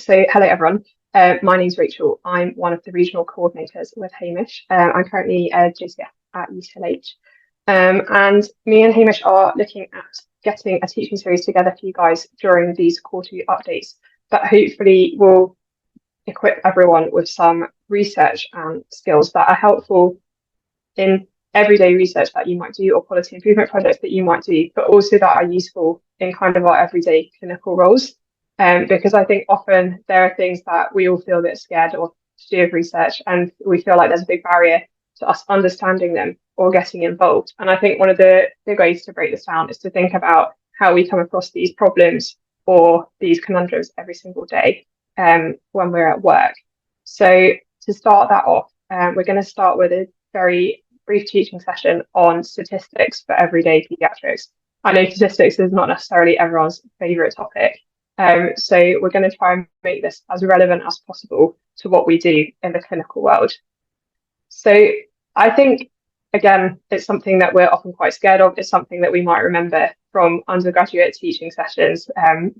So hello everyone. My name's Rachel. I'm one of the regional coordinators with Hamish. I'm currently a JCF at UCLH. And me and Hamish are looking at getting a teaching series together for you guys during these quarterly updates that hopefully will equip everyone with some research and skills that are helpful in everyday research that you might do or policy improvement projects that you might do, but also that are useful in kind of our everyday clinical roles. Because I think often there are things that we all feel a bit scared of to do with research, and we feel like there's a big barrier to us understanding them or getting involved. And I think one of the big ways to break this down is to think about how we come across these problems or these conundrums every single day when we're at work. So to start that off, we're going to start with a very brief teaching session on statistics for everyday paediatrics. I know statistics is not necessarily everyone's favourite topic. So we're going to try and make this as relevant as possible to what we do in the clinical world. So I think, again, it's something that we're often quite scared of. It's something that we might remember from undergraduate teaching sessions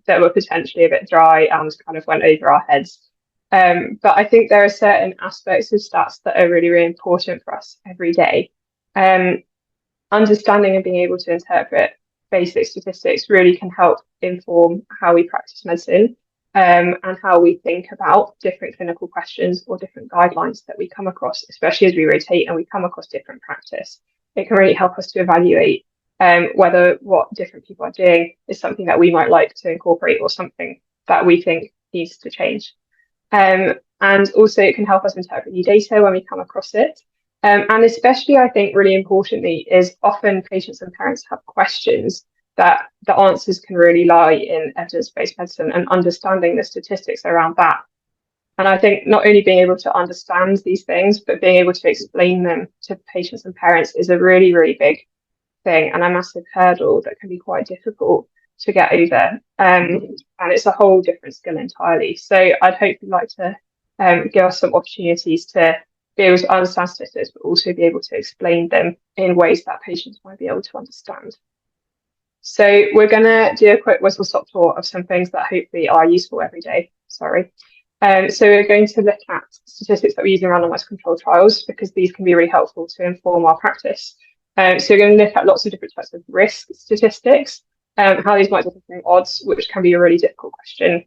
that were potentially a bit dry and kind of went over our heads. But I think there are certain aspects of stats that are really, really important for us every day. Understanding and being able to interpret basic statistics really can help inform how we practice medicine and how we think about different clinical questions or different guidelines that we come across, especially as we rotate and we come across different practice. It can really help us to evaluate whether what different people are doing is something that we might like to incorporate or something that we think needs to change. And also it can help us interpret new data when we come across it. And especially, I think, really importantly, is often patients and parents have questions that the answers can really lie in evidence-based medicine and understanding the statistics around that. And I think not only being able to understand these things, but being able to explain them to patients and parents is a really, really big thing and a massive hurdle that can be quite difficult to get over. And it's a whole different skill entirely. So I'd hopefully like to give us some opportunities to be able to understand statistics, but also be able to explain them in ways that patients might be able to understand. So we're going to do a quick whistle-stop tour of some things that hopefully are useful every day. So we're going to look at statistics that we use in randomized controlled trials, because these can be really helpful to inform our practice. So we're going to look at lots of different types of risk statistics, how these might differ from odds, which can be a really difficult question.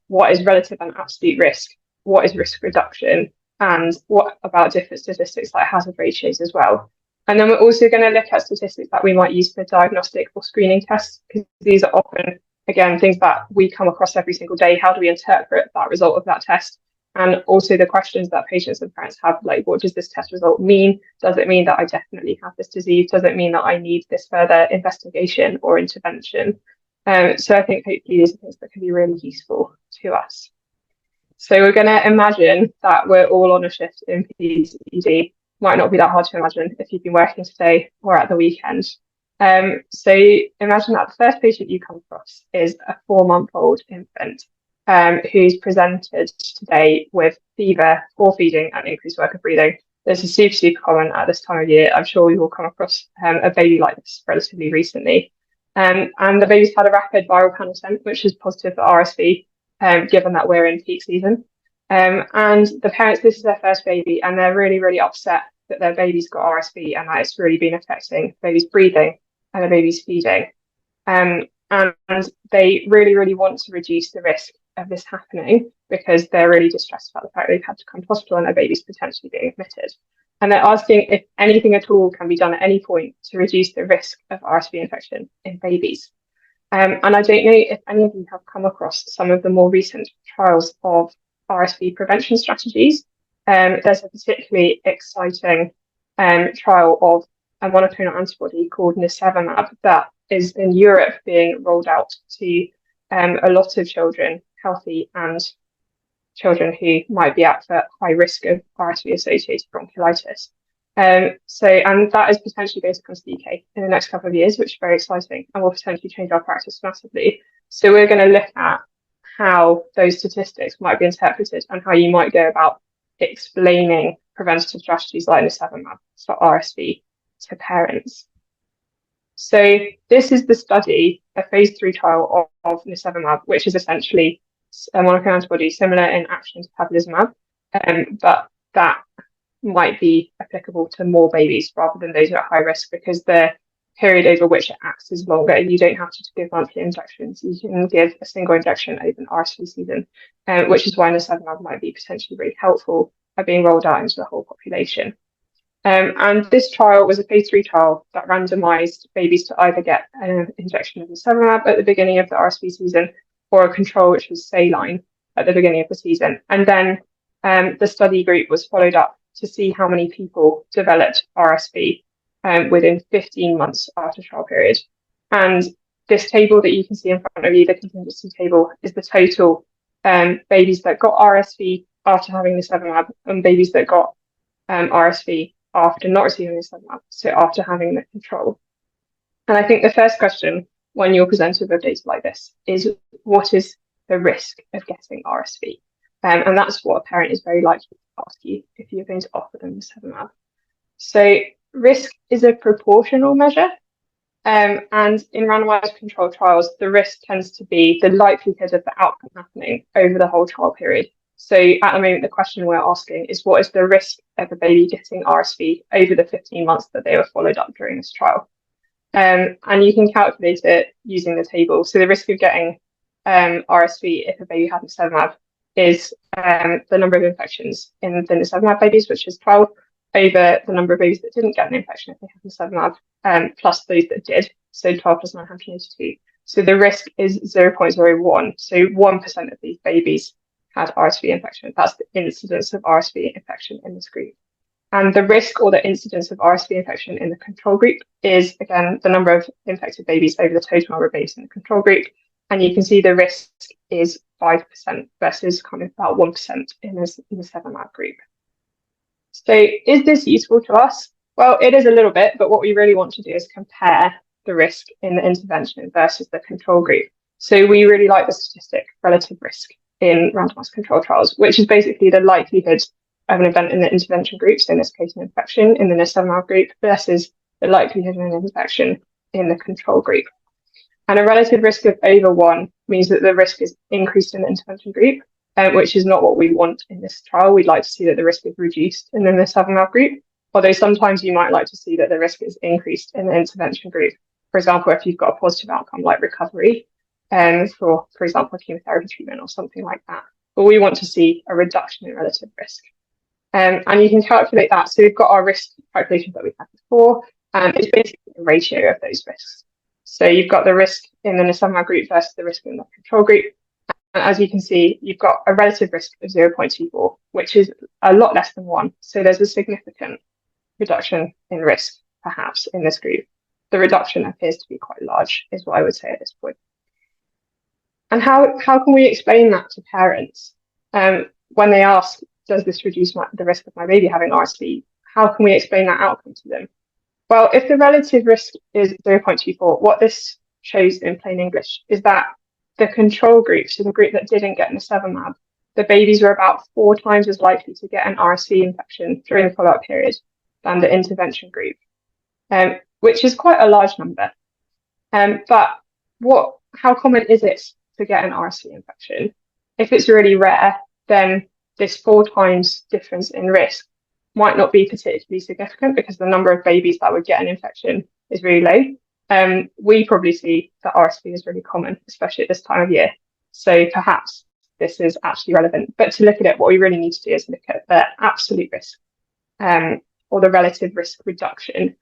What is relative and absolute risk? What is risk reduction? And what about different statistics like hazard ratios as well? And then we're also going to look at statistics that we might use for diagnostic or screening tests, because these are often, again, things that we come across every single day. How do we interpret that result of that test? And also the questions that patients and parents have, like, what does this test result mean? Does it mean that I definitely have this disease? Does it mean that I need this further investigation or intervention? So I think hopefully these are things that can be really useful to us. So we're going to imagine that we're all on a shift in PCD. Might not be that hard to imagine if you've been working today or at the weekend. So imagine that the first patient you come across is a 4-month-old infant who's presented today with fever, poor feeding and increased work of breathing. This is super, super common at this time of year. I'm sure you've all come across a baby like this relatively recently. And the baby's had a rapid viral panel sent, which is positive for RSV. Given that we're in peak season. And the parents, this is their first baby, and they're really, really upset that their baby's got RSV and that it's really been affecting the baby's breathing and the baby's feeding. And they really, really want to reduce the risk of this happening, because they're really distressed about the fact they've had to come to hospital and their baby's potentially being admitted. And they're asking if anything at all can be done at any point to reduce the risk of RSV infection in babies. And I don't know if any of you have come across some of the more recent trials of RSV prevention strategies. There's a particularly exciting trial of a monoclonal antibody called nirsevimab that is in Europe being rolled out to a lot of children, healthy and children who might be at high risk of RSV-associated bronchiolitis. And that is potentially going to come to the UK in the next couple of years, which is very exciting and will potentially change our practice massively. So we're going to look at how those statistics might be interpreted and how you might go about explaining preventative strategies like nirsevimab for RSV to parents. So this is the study, a phase 3 trial of nirsevimab, which is essentially a monoclonal antibody similar in action to pembrolizumab, but that might be applicable to more babies rather than those who are at high risk, because the period over which it acts is longer. You don't have to give monthly injections. You can give a single injection over an RSV season, which is why nirsevimab might be potentially really helpful at being rolled out into the whole population. And this trial was a phase 3 trial that randomized babies to either get an injection of nirsevimab at the beginning of the RSV season or a control, which was saline, at the beginning of the season. And then the study group was followed up to see how many people developed RSV within 15 months after trial period. And this table that you can see in front of you, the contingency table, is the total babies that got RSV after having nirsevimab and babies that got RSV after not receiving nirsevimab, so after having the control. And I think the first question when you're presented with data like this is, what is the risk of getting RSV? And that's what a parent is very likely to ask you if you're going to offer them nirsevimab. So risk is a proportional measure, and in randomized controlled trials, the risk tends to be the likelihood of the outcome happening over the whole trial period. So at the moment, the question we're asking is, what is the risk of a baby getting RSV over the 15 months that they were followed up during this trial? And you can calculate it using the table. So the risk of getting RSV if a baby had nirsevimab is the number of infections in the nirsevimab babies, which is 12, over the number of babies that didn't get an infection if they had nirsevimab, plus those that did, so 12 plus 982. So the risk is 0.01, so 1% of these babies had RSV infection. That's the incidence of RSV infection in this group. And the risk or the incidence of RSV infection in the control group is, again, the number of infected babies over the total number of babies in the control group. And you can see the risk is 5% versus kind of about 1% in the nirsevimab group. So is this useful to us? Well, it is a little bit, but what we really want to do is compare the risk in the intervention versus the control group. So we really like the statistic relative risk in randomized control trials, which is basically the likelihood of an event in the intervention group, so in this case an infection in the nirsevimab group, versus the likelihood of an infection in the control group. And a relative risk of over 1 means that the risk is increased in the intervention group, which is not what we want in this trial. We'd like to see that the risk is reduced in the nirsevimab group, although sometimes you might like to see that the risk is increased in the intervention group. For example, if you've got a positive outcome like recovery, for example, chemotherapy treatment or something like that. But we want to see a reduction in relative risk. And you can calculate that. So we've got our risk calculations that we had before, and it's basically a ratio of those risks. So you've got the risk in the nirsevimab group versus the risk in the control group. And as you can see, you've got a relative risk of 0.24, which is a lot less than 1. So there's a significant reduction in risk, perhaps, in this group. The reduction appears to be quite large, is what I would say at this point. And how can we explain that to parents when they ask, does this reduce the risk of my baby having RSV? How can we explain that outcome to them? Well, if the relative risk is 0.24, what this shows in plain English is that the control group, so the group that didn't get nirsevimab, the babies were about 4 times as likely to get an RSV infection during the follow-up period than the intervention group, which is quite a large number. But how common is it to get an RSV infection? If it's really rare, then this 4 times difference in risk might not be particularly significant because the number of babies that would get an infection is really low. We probably see that RSV is really common, especially at this time of year. So perhaps this is actually relevant. But to look at it, what we really need to do is look at the absolute risk or the relative risk reduction.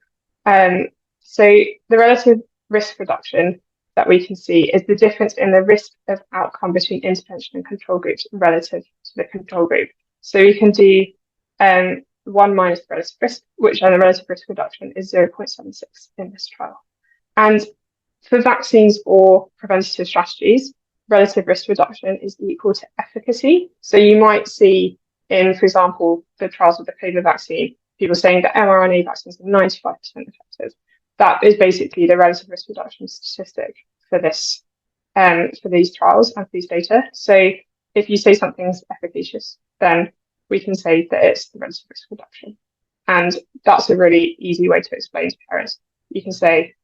So the relative risk reduction that we can see is the difference in the risk of outcome between intervention and control groups relative to the control group. So we can do 1 minus the relative risk, which and the relative risk reduction is 0.76 in this trial. And for vaccines or preventative strategies, relative risk reduction is equal to efficacy. So you might see in, for example, the trials of the COVID vaccine, people saying that mRNA vaccines are 95% effective. That is basically the relative risk reduction statistic for this, for these trials and for these data. So if you say something's efficacious, then we can say that it's the relative risk reduction. And that's a really easy way to explain to parents. You can say,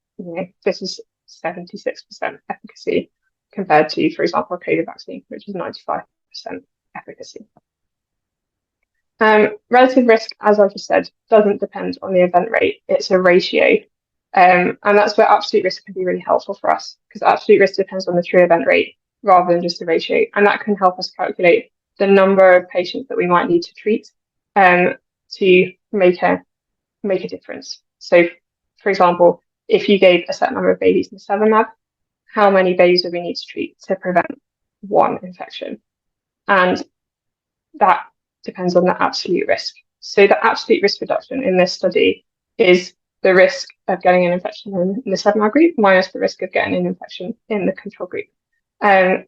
this is 76% efficacy, compared to, for example, a COVID vaccine, which is 95% efficacy. Relative risk, as I just said, doesn't depend on the event rate. It's a ratio. And that's where absolute risk can be really helpful for us, because absolute risk depends on the true event rate rather than just the ratio. And that can help us calculate the number of patients that we might need to treat to make a difference. So, for example, if you gave a set number of babies nirsevimab, how many babies would we need to treat to prevent one infection? And that depends on the absolute risk. So the absolute risk reduction in this study is the risk of getting an infection in the nirsevimab group minus the risk of getting an infection in the control group.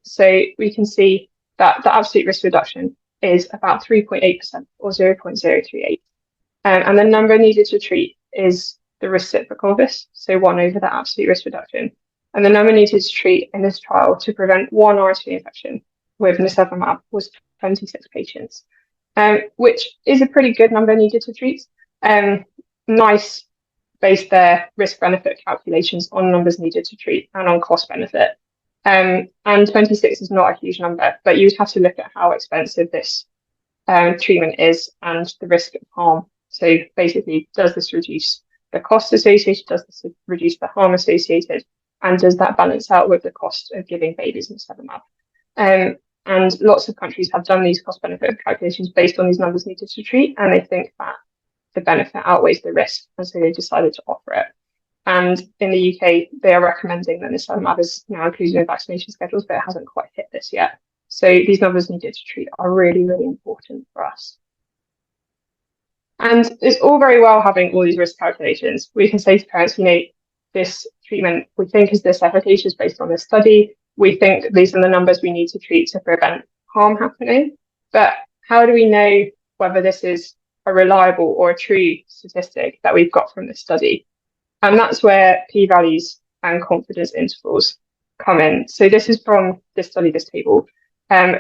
So we can see that the absolute risk reduction is about 3.8% or 0.038. And the number needed to treat is the reciprocal of this, so 1 over the absolute risk reduction. And the number needed to treat in this trial to prevent one RSV infection with nirsevimab was 26 patients, which is a pretty good number needed to treat. NICE based their risk-benefit calculations on numbers needed to treat and on cost-benefit. And 26 is not a huge number, but you'd have to look at how expensive this treatment is and the risk of harm. So basically, does this reduce the cost associated? Does this reduce the harm associated? And does that balance out with the cost of giving babies nirsevimab? And lots of countries have done these cost-benefit calculations based on these numbers needed to treat, and they think that the benefit outweighs the risk, and so they decided to offer it. And in the UK, they are recommending that nirsevimab is now included in vaccination schedules, but it hasn't quite hit this yet. So these numbers needed to treat are really, really important for us. And it's all very well having all these risk calculations. We can say to parents, this treatment we think is this efficacious based on this study. We think these are the numbers we need to treat to prevent harm happening. But how do we know whether this is a reliable or a true statistic that we've got from this study? And that's where p-values and confidence intervals come in. So this is from this study, this table,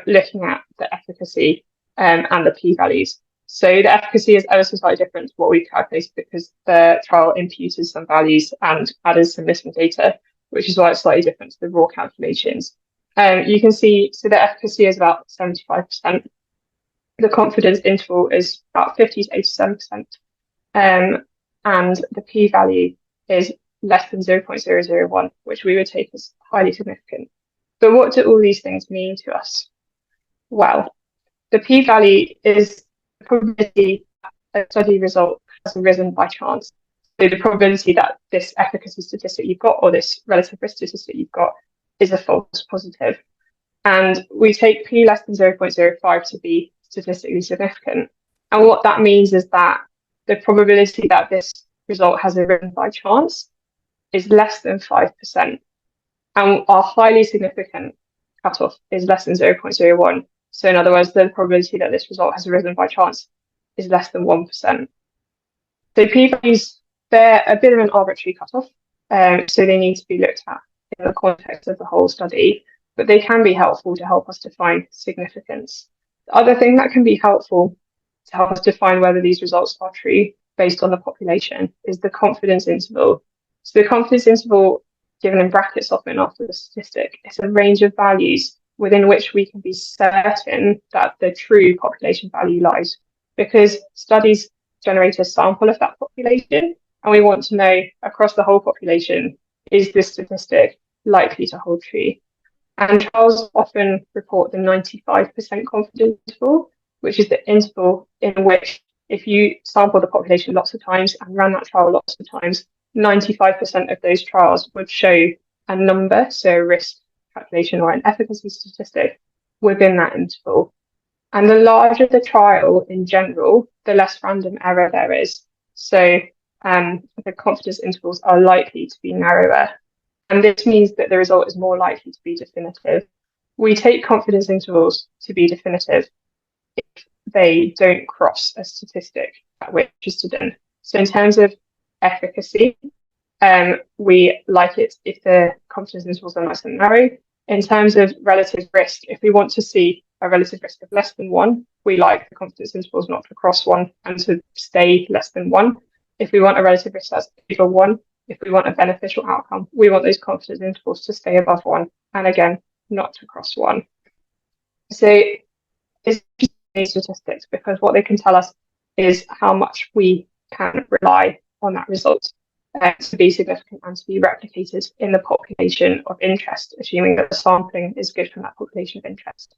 looking at the efficacy and the p-values. So the efficacy is ever so slightly different to what we've calculated because the trial imputed some values and added some missing data, which is why it's slightly different to the raw calculations. You can see, so the efficacy is about 75%. The confidence interval is about 50 to 87%. And the p-value is less than 0.001, which we would take as highly significant. But what do all these things mean to us? Well, the p-value is the probability that a study result has arisen by chance. So the probability that this efficacy statistic you've got or this relative risk statistic you've got is a false positive. And we take p less than 0.05 to be statistically significant. And what that means is that the probability that this result has arisen by chance is less than 5%. And our highly significant cutoff is less than 0.01. So in other words, the probability that this result has arisen by chance is less than 1%. So p-values, they're a bit of an arbitrary cutoff. So they need to be looked at in the context of the whole study, but they can be helpful to help us define significance. The other thing that can be helpful to help us define whether these results are true based on the population is the confidence interval. So the confidence interval, given in brackets often after the statistic, is a range of values within which we can be certain that the true population value lies, because studies generate a sample of that population, and we want to know across the whole population, is this statistic likely to hold true? And trials often report the 95% confidence interval, which is the interval in which if you sample the population lots of times and ran that trial lots of times, 95% of those trials would show a number, so a risk calculation or an efficacy statistic within that interval. And the larger the trial in general, the less random error there is. So the confidence intervals are likely to be narrower. And this means that the result is more likely to be definitive. We take confidence intervals to be definitive if they don't cross a statistic that we're interested in. So in terms of efficacy, we like it if the confidence intervals are nice and narrow. In terms of relative risk, if we want to see a relative risk of less than 1, we like the confidence intervals not to cross 1 and to stay less than 1. If we want a relative risk that's over 1, if we want a beneficial outcome, we want those confidence intervals to stay above 1. And again, not to cross one. So it's statistics because what they can tell us is how much we can rely on that result to be significant and to be replicated in the population of interest, assuming that the sampling is good from that population of interest.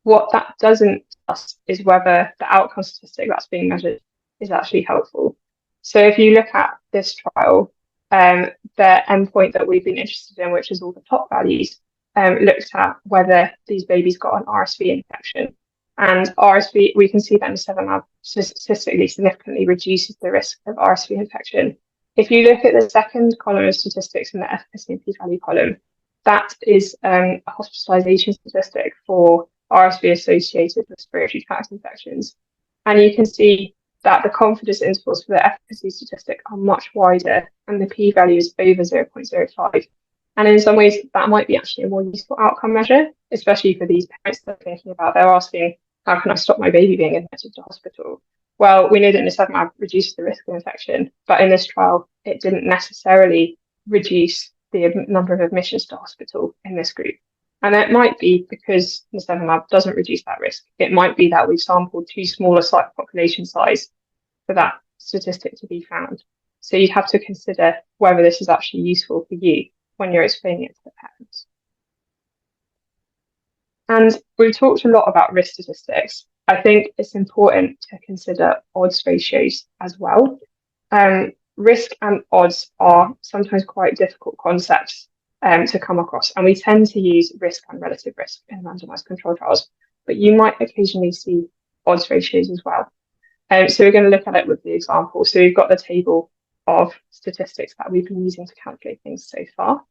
What that doesn't tell us is whether the outcome statistic that's being measured is actually helpful. So if you look at this trial, the endpoint that we've been interested in, which is all the top values, looked at whether these babies got an RSV infection. And RSV, we can see that nirsevimab statistically significantly reduces the risk of RSV infection. If you look at the second column of statistics in the efficacy and p-value column, that is a hospitalization statistic for RSV associated with respiratory tract infections. And you can see that the confidence intervals for the efficacy statistic are much wider and the p-value is over 0.05. And in some ways, that might be actually a more useful outcome measure, especially for these parents that are thinking about, they're asking, how can I stop my baby being admitted to hospital? Well, we know that nirsevimab reduced the risk of infection, but in this trial, it didn't necessarily reduce the number of admissions to hospital in this group. And that might be because nirsevimab doesn't reduce that risk. It might be that we've sampled too small a population size for that statistic to be found. So you'd have to consider whether this is actually useful for you when you're explaining it to the parents. And we've talked a lot about risk statistics. I think it's important to consider odds ratios as well. Risk and odds are sometimes quite difficult concepts to come across, and we tend to use risk and relative risk in randomized controlled trials, but you might occasionally see odds ratios as well. So we're going to look at it with the example. So we've got the table of statistics that we've been using to calculate things so far.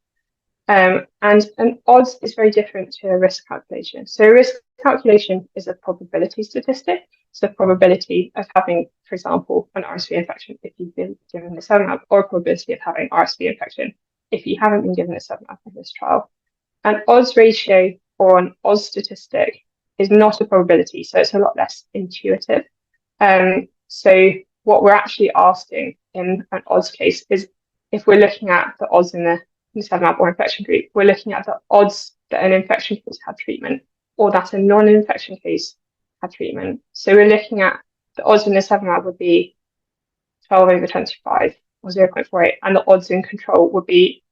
And an odds is very different to a risk calculation. So a risk calculation is a probability statistic. It's the probability of having, for example, an RSV infection if you've been given nirsevimab, or a probability of having RSV infection if you haven't been given nirsevimab in this trial. An odds ratio or an odds statistic is not a probability, so it's a lot less intuitive. So what we're actually asking in an odds case is, if we're looking at the odds in the nirsevimab or infection group, we're looking at the odds that an infection case had treatment or that a non-infection case had treatment. So we're looking at the odds in nirsevimab would be 12 over 25 or 0.48, and the odds in control would be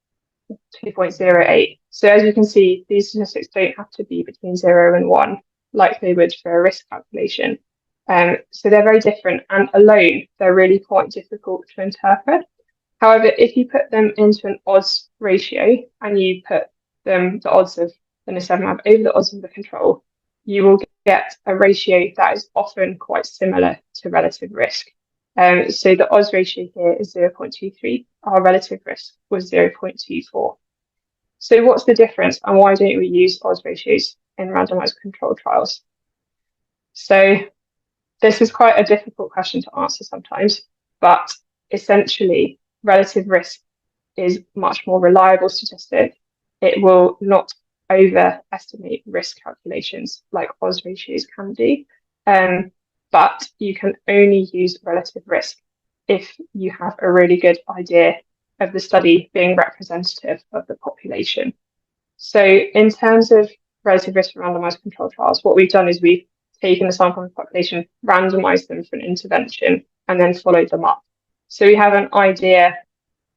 2.08. So as you can see, these statistics don't have to be between 0 and 1 like they would for a risk calculation. So they're very different, and alone they're really quite difficult to interpret. However, if you put them into an odds ratio and you put the odds of the nirsevimab over the odds of the control, you will get a ratio that is often quite similar to relative risk. So the odds ratio here is 0.23. Our relative risk was 0.24. So what's the difference, and why don't we use odds ratios in randomized controlled trials? So this is quite a difficult question to answer sometimes, but essentially, relative risk is much more reliable statistic. It will not overestimate risk calculations like odds ratios can do. But you can only use relative risk if you have a really good idea of the study being representative of the population. So in terms of relative risk for randomized controlled trials, what we've done is we've taken a sample of the population, randomized them for an intervention, and then followed them up. So we have an idea,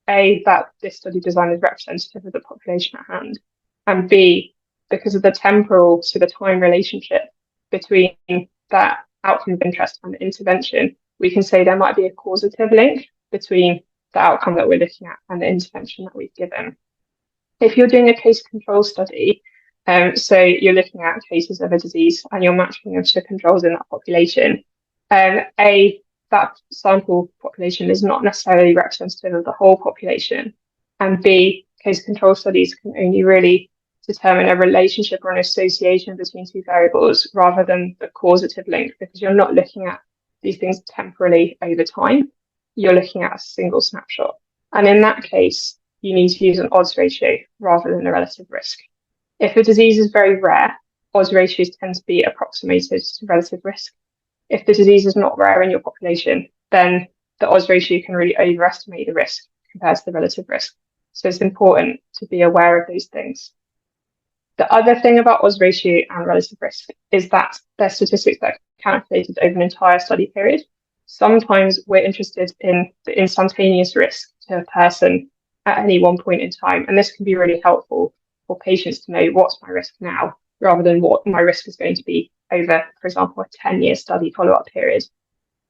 A, that this study design is representative of the population at hand, and B, because of the temporal, so the time relationship between that outcome of interest and the intervention, we can say there might be a causative link between the outcome that we're looking at and the intervention that we've given. If you're doing a case control study, so you're looking at cases of a disease and you're matching them to controls in that population, A, that sample population is not necessarily representative of the whole population, and B, case control studies can only really determine a relationship or an association between two variables rather than the causative link, because you're not looking at these things temporally over time, you're looking at a single snapshot. And in that case, you need to use an odds ratio rather than a relative risk. If a disease is very rare, odds ratios tend to be approximated to relative risk. If the disease is not rare in your population, then the odds ratio can really overestimate the risk compared to the relative risk. So it's important to be aware of those things. The other thing about odds ratio and relative risk is that they're statistics that are calculated over an entire study period. Sometimes we're interested in the instantaneous risk to a person at any one point in time, and this can be really helpful for patients to know what's my risk now, rather than what my risk is going to be over, for example, a 10-year study follow-up period.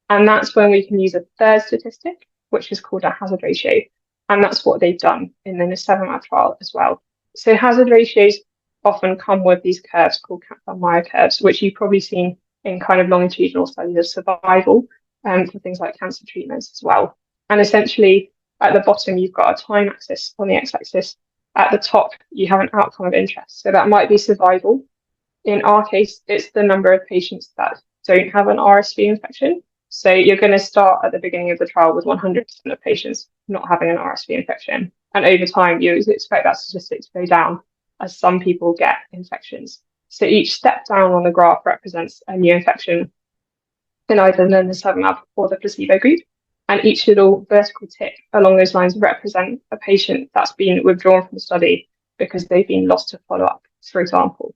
And that's when we can use a third statistic, which is called a hazard ratio. And that's what they've done in the nirsevimab trial as well. So hazard ratios often come with these curves called Kaplan-Meier curves, which you've probably seen in kind of longitudinal studies of survival for things like cancer treatments as well. And essentially, at the bottom, you've got a time axis on the x-axis. At the top, you have an outcome of interest. So that might be survival. In our case, it's the number of patients that don't have an RSV infection. So you're going to start at the beginning of the trial with 100% of patients not having an RSV infection. And over time, you expect that statistic to go down as some people get infections. So each step down on the graph represents a new infection in either the nirsevimab or the placebo group. And each little vertical tick along those lines represent a patient that's been withdrawn from the study because they've been lost to follow-up, for example.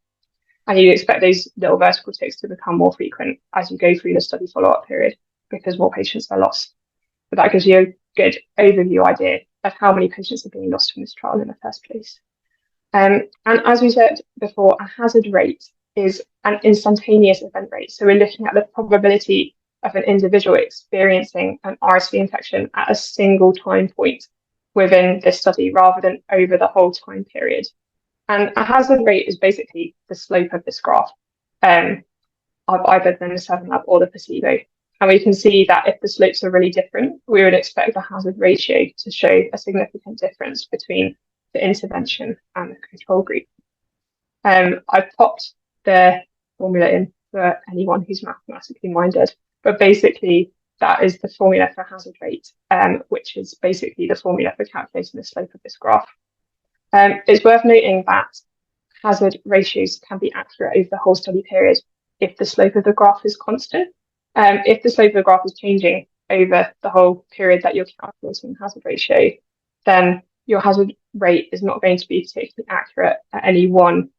And you expect those little vertical ticks to become more frequent as you go through the study follow-up period because more patients are lost. But that gives you a good overview idea of how many patients are being lost from this trial in the first place. And as we said before, a hazard rate is an instantaneous event rate. So we're looking at the probability of an individual experiencing an RSV infection at a single time point within this study rather than over the whole time period. And a hazard rate is basically the slope of this graph of either the nirsevimab or the placebo. And we can see that if the slopes are really different, we would expect the hazard ratio to show a significant difference between the intervention and the control group. I've popped the formula in for anyone who's mathematically minded, but basically that is the formula for hazard rate, which is basically the formula for calculating the slope of this graph. It's worth noting that hazard ratios can be accurate over the whole study period if the slope of the graph is constant. If the slope of the graph is changing over the whole period that you're calculating the hazard ratio, then your hazard rate is not going to be particularly accurate at any one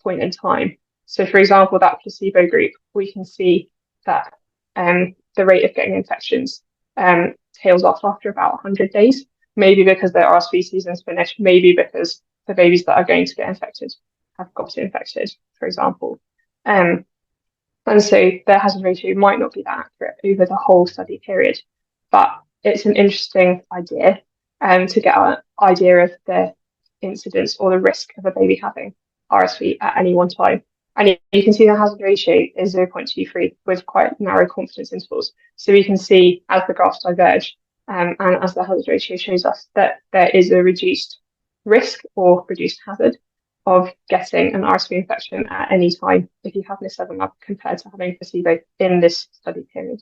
point in time. So for example, that placebo group, we can see that the rate of getting infections tails off after about 100 days, maybe because their RSV season's finished, maybe because the babies that are going to get infected have got infected, for example. And so their hazard ratio might not be that accurate over the whole study period, but it's an interesting idea to get an idea of the incidence or the risk of a baby having RSV at any one time. And you can see the hazard ratio is 0.23 with quite narrow confidence intervals. So we can see as the graphs diverge and as the hazard ratio shows us that there is a reduced risk or reduced hazard of getting an RSV infection at any time if you have nirsevimab compared to having placebo in this study period.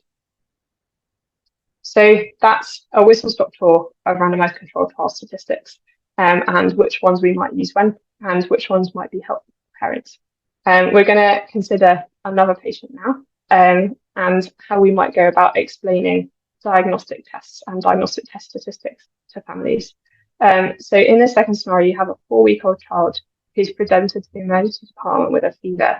So that's a whistle-stop tour of randomized controlled trial statistics and which ones we might use when and which ones might be helpful for parents. We're going to consider another patient now and how we might go about explaining diagnostic tests and diagnostic test statistics to families. So in the second scenario, you have a 4-week-old child who's presented to the emergency department with a fever,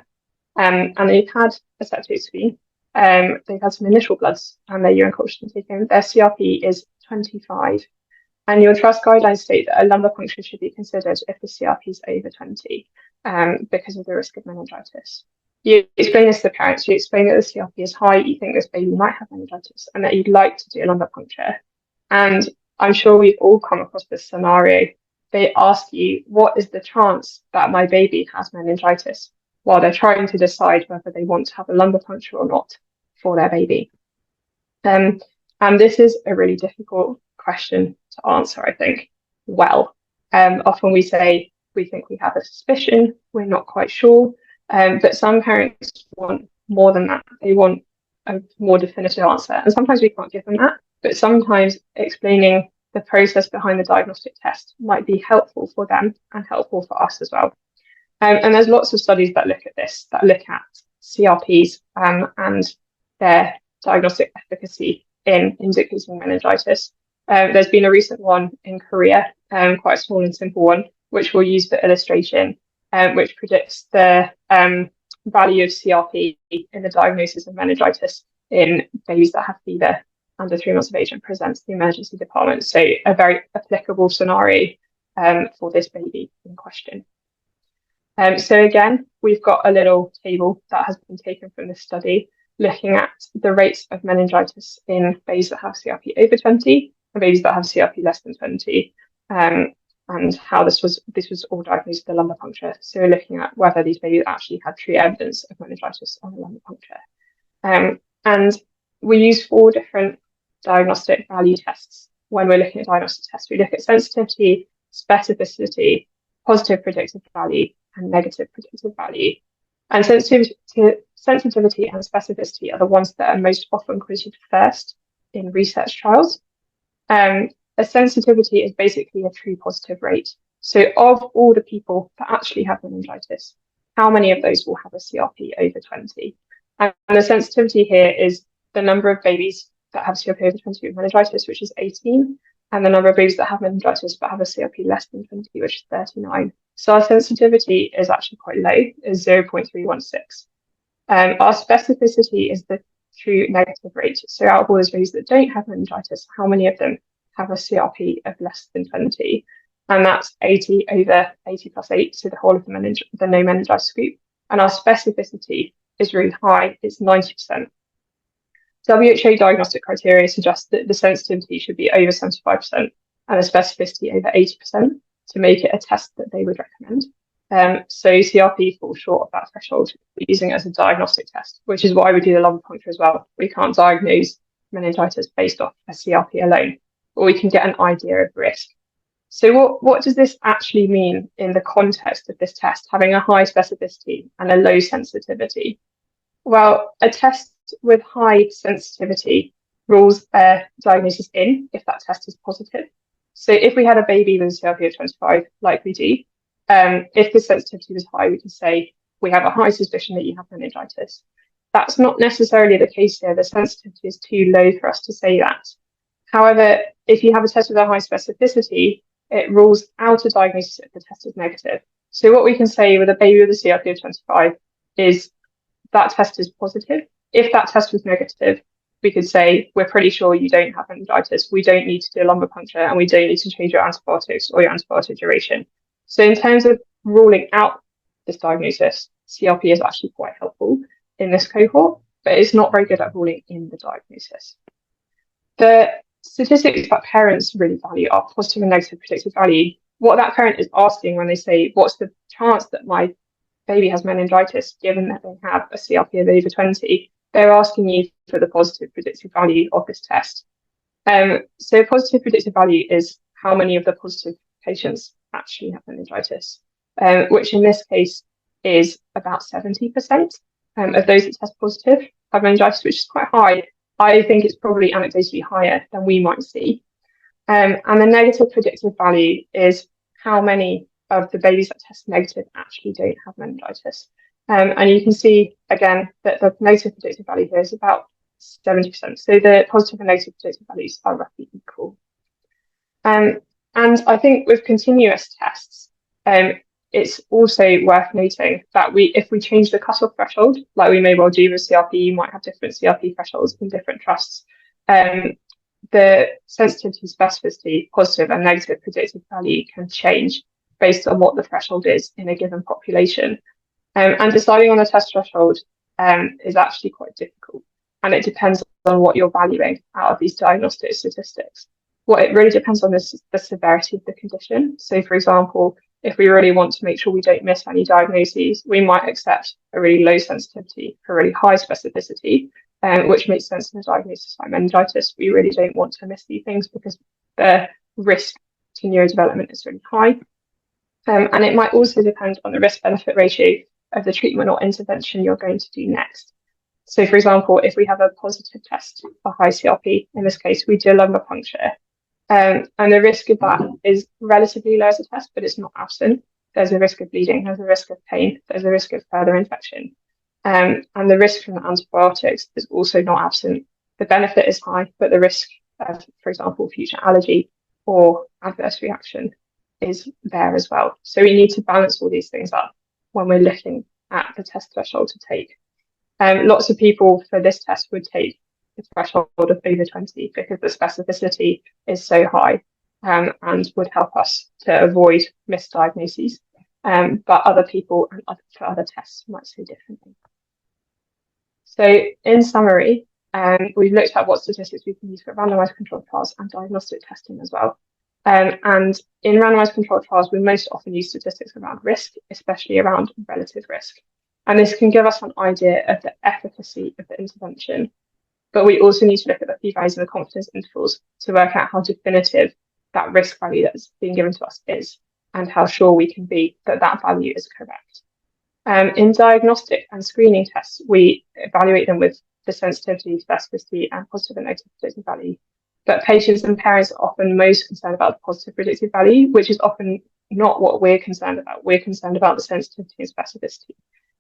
and they've had a septospleen. They've had some initial bloods and their urine culture taken. Their CRP is 25, and your trust guidelines state that a lumbar puncture should be considered if the CRP is over 20 because of the risk of meningitis. You explain this to the parents, you explain that the CRP is high, you think this baby might have meningitis, and that you'd like to do a lumbar puncture. And I'm sure we've all come across this scenario. They ask you, what is the chance that my baby has meningitis, while they're trying to decide whether they want to have a lumbar puncture or not for their baby. And this is a really difficult question to answer, I think. Well, often we say we think we have a suspicion, we're not quite sure, but some parents want more than that. They want a more definitive answer, and sometimes we can't give them that, but sometimes explaining the process behind the diagnostic test might be helpful for them and helpful for us as well. And there's lots of studies that look at this, that look at CRPs and their diagnostic efficacy in indicating meningitis. There's been a recent one in Korea, quite a small and simple one, which we'll use for illustration. which predicts the value of CRP in the diagnosis of meningitis in babies that have fever under 3 months of age and presents to the emergency department. So a very applicable scenario for this baby in question. So again, we've got a little table that has been taken from this study looking at the rates of meningitis in babies that have CRP over 20 and babies that have CRP less than 20, and how this was all diagnosed with a lumbar puncture. So we're looking at whether these babies actually had true evidence of meningitis on a lumbar puncture. And we use 4 different diagnostic value tests when we're looking at diagnostic tests. We look at sensitivity, specificity, positive predictive value, and negative predictive value. And sensitivity and specificity are the ones that are most often quoted first in research trials. A sensitivity is basically a true positive rate. So of all the people that actually have meningitis, how many of those will have a CRP over 20? And the sensitivity here is the number of babies that have CRP over 20 with meningitis, which is 18, and the number of babies that have meningitis but have a CRP less than 20, which is 39. So our sensitivity is actually quite low, is 0.316. Our specificity is the true negative rate. So out of all those babies that don't have meningitis, how many of them have a CRP of less than 20? And that's 80 over 80 plus 8, so the whole of the no meningitis group. And our specificity is really high, it's 90%. WHO diagnostic criteria suggests that the sensitivity should be over 75% and the specificity over 80% to make it a test that they would recommend. So CRP falls short of that threshold. We're using it as a diagnostic test, which is why we do the lumbar puncture as well. We can't diagnose meningitis based off a CRP alone, but we can get an idea of risk. So what does this actually mean in the context of this test, having a high specificity and a low sensitivity? Well, a test with high sensitivity rules a diagnosis in if that test is positive. So if we had a baby with a CRP of 25, like we do, if the sensitivity was high, we can say we have a high suspicion that you have meningitis. That's not necessarily the case here. The sensitivity is too low for us to say that. However, if you have a test with a high specificity, it rules out a diagnosis if the test is negative. So what we can say with a baby with a CRP of 25 is that test is positive. If that test was negative, we could say, we're pretty sure you don't have meningitis. We don't need to do a lumbar puncture and we don't need to change your antibiotics or your antibiotic duration. So in terms of ruling out this diagnosis, CRP is actually quite helpful in this cohort, but it's not very good at ruling in the diagnosis. The statistics that parents really value are positive and negative predictive value. What that parent is asking when they say, what's the chance that my baby has meningitis, given that they have a CRP of over 20, they're asking you for the positive predictive value of this test. So positive predictive value is how many of the positive patients actually have meningitis, which in this case is about 70% of those that test positive have meningitis, which is quite high. I think it's probably anecdotally higher than we might see. And the negative predictive value is how many of the babies that test negative actually don't have meningitis. And you can see, again, that the negative predictive value here is about 70%. So the positive and negative predictive values are roughly equal. And I think with continuous tests, it's also worth noting that if we change the cutoff threshold, like we may well do with CRP, you might have different CRP thresholds in different trusts. The sensitivity, specificity, positive and negative predictive value can change based on what the threshold is in a given population. And deciding on a test threshold is actually quite difficult, and it depends on what you're valuing out of these diagnostic statistics. What it really depends on is the severity of the condition. So, for example, if we really want to make sure we don't miss any diagnoses, we might accept a really low sensitivity for really high specificity, which makes sense in a diagnosis like meningitis. We really don't want to miss these things because the risk to neurodevelopment is really high. And it might also depend on the risk-benefit ratio of the treatment or intervention you're going to do next. So, for example, if we have a positive test for high CRP, in this case, we do a lumbar puncture, and the risk of that is relatively low as a test, but it's not absent. There's a risk of bleeding, there's a risk of pain, there's a risk of further infection. And the risk from the antibiotics is also not absent. The benefit is high, but the risk of, for example, future allergy or adverse reaction is there as well. So we need to balance all these things up when we're looking at the test threshold to take. Lots of people for this test would take the threshold of over 20 because the specificity is so high, and would help us to avoid misdiagnoses. But other people and for other tests might say differently. So in summary, we've looked at what statistics we can use for randomized controlled trials and diagnostic testing as well. And in randomized controlled trials, we most often use statistics around risk, especially around relative risk. And this can give us an idea of the efficacy of the intervention. But we also need to look at the p-values and the confidence intervals to work out how definitive that risk value that's being given to us is, and how sure we can be that that value is correct. In diagnostic and screening tests, we evaluate them with the sensitivity, specificity, and positive and negative predictive value. But patients and parents are often most concerned about the positive predictive value, which is often not what we're concerned about. We're concerned about the sensitivity and specificity.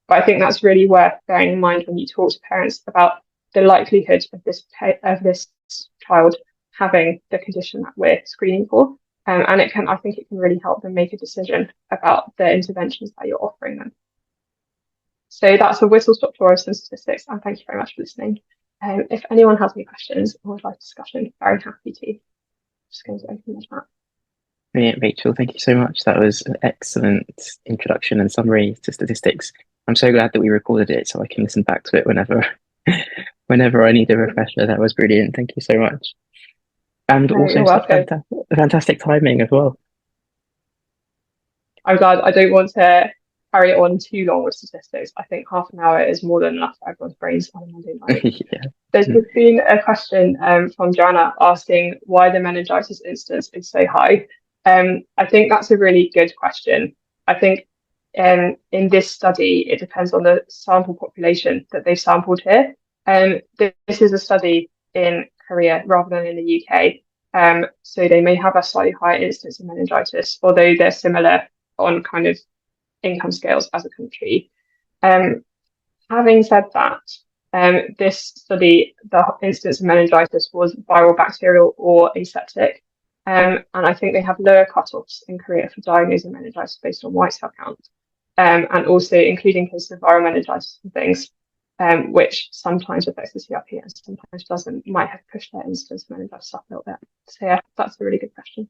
But I think that's really worth bearing in mind when you talk to parents about the likelihood of this child having the condition that we're screening for. And I think it can really help them make a decision about the interventions that you're offering them. So that's a whistle-stop tour of some statistics, and thank you very much for listening. If anyone has any questions or would like discussion, very happy to. Just going to open the chat. Brilliant, Rachel. Thank you so much. That was an excellent introduction and summary to statistics. I'm so glad that we recorded it so I can listen back to it whenever I need a refresher. That was brilliant. Thank you so much. And also fantastic timing as well. I'm glad. I don't want to carry it on too long with statistics. I think half an hour is more than enough for everyone's brains on a Monday night. Yeah. There's been a question from Joanna asking why the meningitis incidence is so high. I think that's a really good question. I think in this study, it depends on the sample population that they've sampled here. This is a study in Korea rather than in the UK. So they may have a slightly higher incidence of meningitis, although they're similar on kind of income scales as a country. Having said that, this study, the incidence of meningitis was viral, bacterial, or aseptic. And I think they have lower cutoffs in Korea for diagnosing meningitis based on white cell count, and also including cases of viral meningitis and things, which sometimes affects the CRP and sometimes doesn't, might have pushed their incidence of meningitis up a little bit. So yeah, that's a really good question.